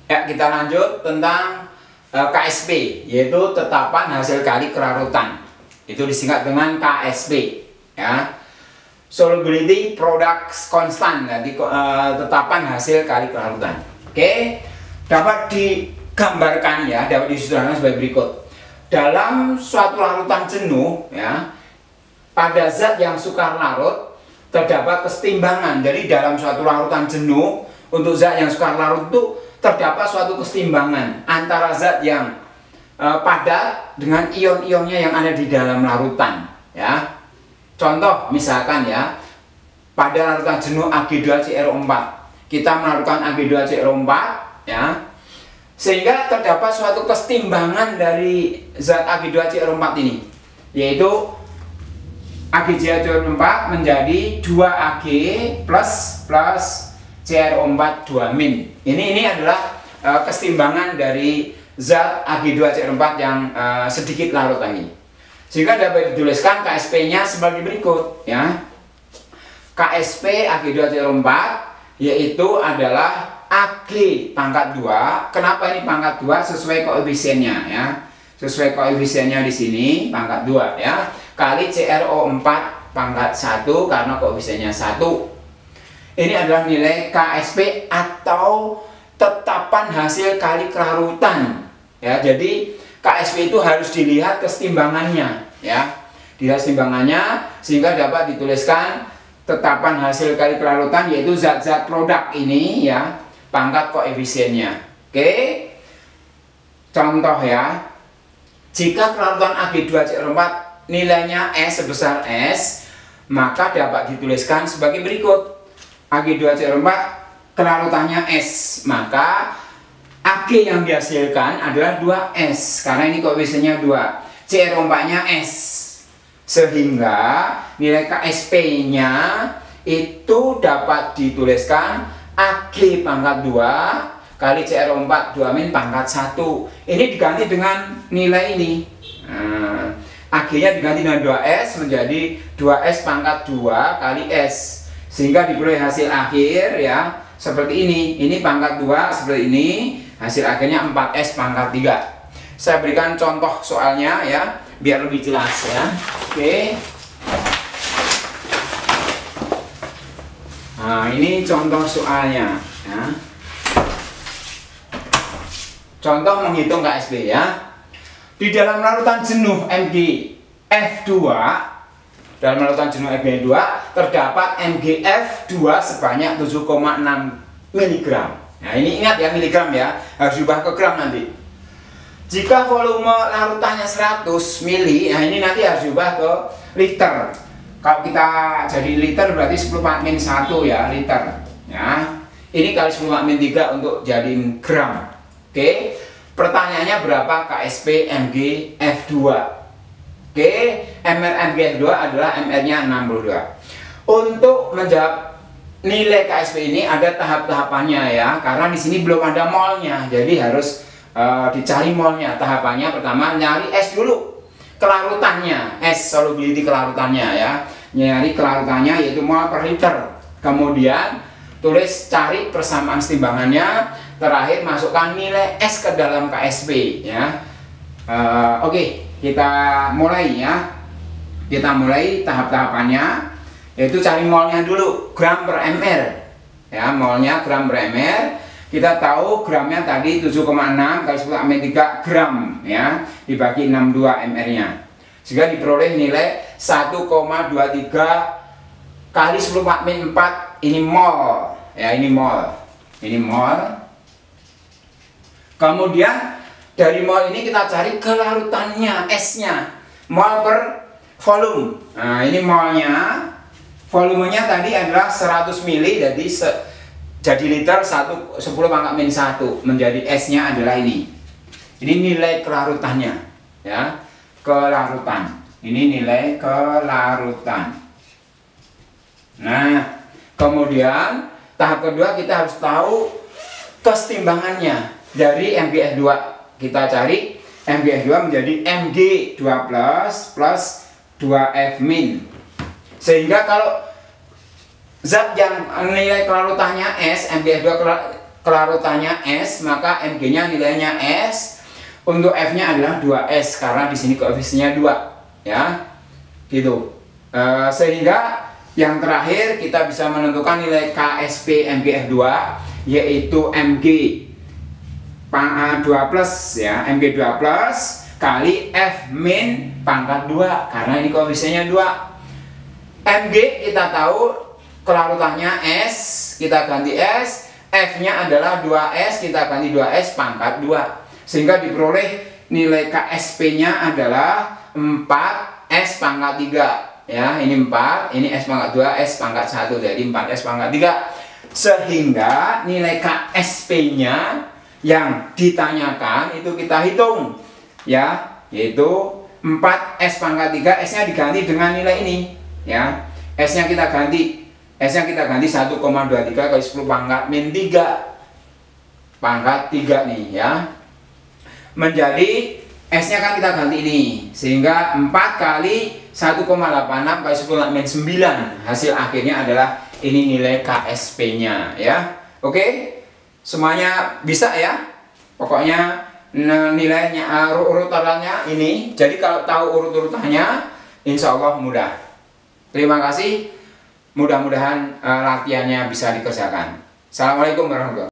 Ya, kita lanjut tentang KSP, yaitu tetapan hasil kali kelarutan. Itu disingkat dengan KSP, ya. Solubility Products Constant, jadi tetapan hasil kali kelarutan. Oke, dapat digambarkan ya, dapat disederhanakan sebagai berikut. Dalam suatu larutan jenuh, ya, pada zat yang sukar larut terdapat kesetimbangan. Jadi dalam suatu larutan jenuh untuk zat yang sukar larut itu terdapat suatu kesetimbangan antara zat yang padat dengan ion-ionnya yang ada di dalam larutan, ya. Contoh misalkan ya, pada larutan jenuh Ag2CrO4 kita melarutkan Ag2CrO4, ya, sehingga terdapat suatu kesetimbangan dari zat Ag2CrO4 ini, yaitu Ag2CrO4 menjadi 2Ag plus CrO4 2-. Ini adalah kesetimbangan dari zat Ag2CrO4 yang sedikit larut ini. Sehingga dapat dituliskan KSP-nya sebagai berikut, ya. KSP Ag2CrO4 yaitu adalah Ag pangkat 2. Kenapa ini pangkat 2? Sesuai koefisiennya, ya. Sesuai koefisiennya di sini pangkat 2, ya. Kali CrO4 pangkat 1 karena koefisiennya 1. Ini adalah nilai KSP atau tetapan hasil kali kelarutan, ya. Jadi KSP itu harus dilihat kesetimbangannya, ya. Dilihat kesetimbangannya sehingga dapat dituliskan tetapan hasil kali kelarutan, yaitu zat-zat produk ini, ya, pangkat koefisiennya. Oke. Contoh ya. Jika kelarutan Ag2CrO4 nilainya S sebesar S, maka dapat dituliskan sebagai berikut. Ag2CrO4 kelarutannya S, maka Ag yang dihasilkan adalah 2S karena ini koefisiennya 2. CrO4-nya S. Sehingga nilai KSP-nya itu dapat dituliskan Ag pangkat 2 kali CrO4 2- pangkat 1. Ini diganti dengan nilai ini. Ag-nya diganti dengan 2S menjadi 2S pangkat 2 kali S. Sehingga diperoleh hasil akhir, ya, seperti ini. Ini pangkat 2 seperti ini. Hasil akhirnya 4S pangkat 3. Saya berikan contoh soalnya ya, biar lebih jelas ya. Oke. Nah, ini contoh soalnya ya. Contoh menghitung KSP ya. Di dalam larutan jenuh MgF2, dalam larutan jenuh MgF2 terdapat MgF2 sebanyak 7,6 mg. Nah, ini ingat ya, miligram ya, harus diubah ke gram nanti. Jika volume larutannya 100 mili, nah ini nanti harus diubah ke liter. Kalau kita jadi liter berarti 10⁻⁻1 ya, liter. Ya. Ini kali 10⁻⁻3 untuk jadiin gram. Oke. Pertanyaannya berapa KSP MgF2? Oke, MR MgF2 adalah MR-nya 62. Untuk menjawab nilai KSP ini ada tahap-tahapannya ya, karena di sini belum ada molnya, jadi harus dicari molnya. Tahapannya pertama nyari S dulu, kelarutannya, S solubility kelarutannya ya, nyari kelarutannya yaitu mol per liter. Kemudian tulis cari persamaan timbangannya, terakhir masukkan nilai S ke dalam KSP ya. Oke, kita mulai ya, kita mulai tahap-tahapannya. Yaitu cari molnya dulu, gram per ml ya, molnya gram per ml. Kita tahu gramnya tadi 7,6 kali 10⁻³ gram ya, dibagi 62 ml nya, sehingga diperoleh nilai 1,23 kali 10⁻⁴. Ini mol ya, ini mol, ini mol. Kemudian dari mol ini kita cari kelarutannya, S nya, mol per volume. Nah, ini molnya. Volumenya tadi adalah 100 mili, jadi liter 10⁻⁻1 menjadi S-nya adalah ini. Ini nilai kelarutannya, ya, kelarutan. Ini nilai kelarutan. Nah, kemudian tahap kedua kita harus tahu kesetimbangannya dari MgF2. Kita cari MgF2 menjadi Mg2 plus 2F-. Sehingga kalau zat yang nilai kelarutannya S, MgF2 kelarutannya S, maka Mg-nya nilainya S. Untuk F-nya adalah 2S karena di sini koefisiennya 2, ya. Gitu. Sehingga yang terakhir kita bisa menentukan nilai KSP MgF2 yaitu Mg 2 plus ya, Mg 2 plus kali F min pangkat 2 karena ini koefisiennya 2. Mg kita tahu kelarutannya S, kita ganti S, F-nya adalah 2S, kita ganti 2S pangkat 2. Sehingga diperoleh nilai KSP-nya adalah 4S pangkat 3. Ya, ini 4, ini S pangkat 2, S pangkat 1, jadi 4S pangkat 3. Sehingga nilai KSP-nya yang ditanyakan itu kita hitung, ya, yaitu 4S pangkat 3, S-nya diganti dengan nilai ini, ya. S-nya kita ganti 1,23 kali 10 pangkat min 3 pangkat 3 nih, ya. Menjadi S-nya kan kita ganti ini, sehingga 4 kali 1,86 kali 10 min 9. Hasil akhirnya adalah ini nilai KSP-nya, ya. Oke, semuanya bisa ya. Pokoknya nilainya urutannya ini. Jadi kalau tahu urut-urutannya, insya Allah mudah. Terima kasih. Mudah-mudahan latihannya bisa dikerjakan. Assalamualaikum warahmatullahi wabarakatuh.